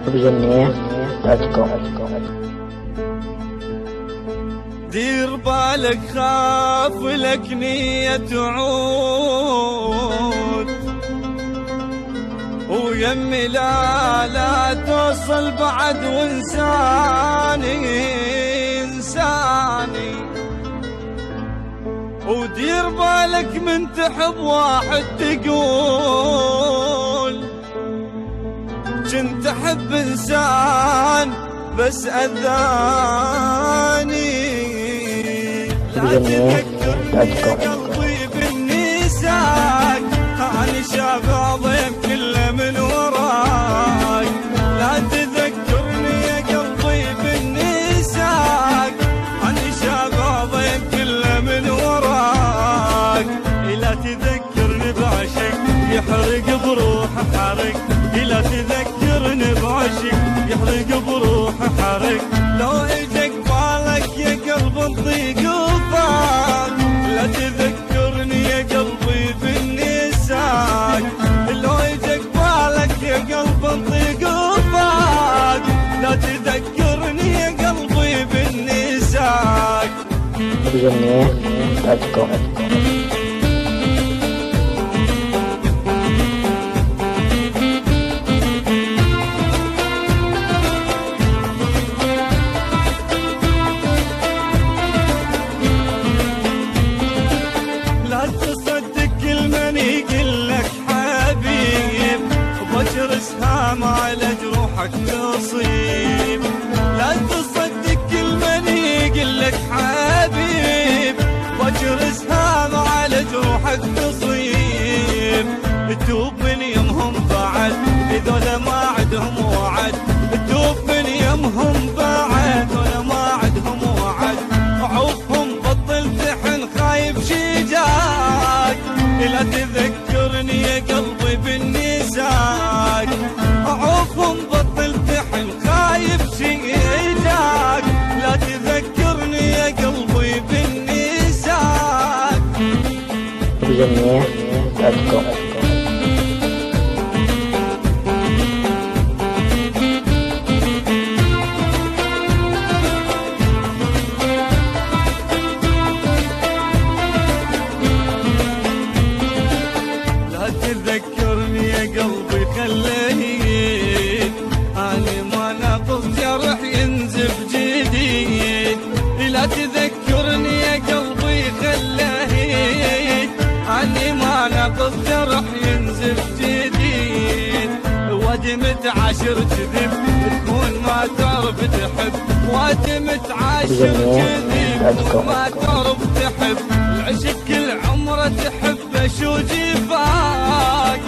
بجنيه.com. دير بالك خاف لك نية تعود، ويمي لا توصل بعد وانساني ودير بالك من تحب واحد تقول كنت احب انسان بس اذاني. لا تذكرني قلبي بالنساك، انا شافع ضيم كله من وراك. لا تذكرني يا قلبي بالنساك، انا شافع ضيم كله من وراك. لا تذكرني بعشق يحرق بروحه حرق، لا تذكرني بعشق يحرق بروحه حرق. لو اجك بالك يا قلب نضيق وفاك، لا تذكرني يا قلبي بالنساك. لو اجك بالك يا قلب نضيق وفاك، لا تذكرني يا قلبي بالنساك. بجنيه.com. اسهام على جروحك تصيب، لا تصدق كل من يقلك حبيب. بجر اسهام على جروحك تصيب، تتوب من يمهم بعد هذولا ما عدهم وعد. تتوب من يمهم بعد هذولا ما عدهم وعد. عوفهم بطل تحن خايف شجاك، لا تذكرني يا قلبي بالنساك. عوفهم بطل تحن خايف شجاك، لا تذكرني يا قلبي بالنساك. بجنيه.com. تذكرني يا قلبي خليت، أنا ما ناقص جرح ينزف جديد. لا تذكرني يا قلبي خليت، أنا ما ناقص جرح ينزف جديد. ودمت عاشر كذب تكون ما تعرف تحب، ودمت عاشر كذب تكون ما تعرف تحب. العشق كل عمره تحب شو جفاك،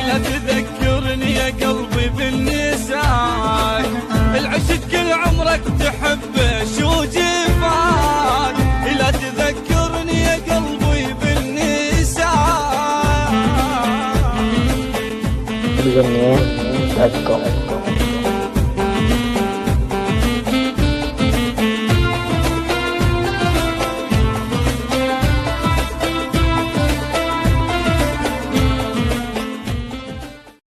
لا تذكرني يا قلبي بالنساك. العشق كل عمرك تحب شو جفاك، لا تذكرني يا قلبي بالنساك. بجنيه.com.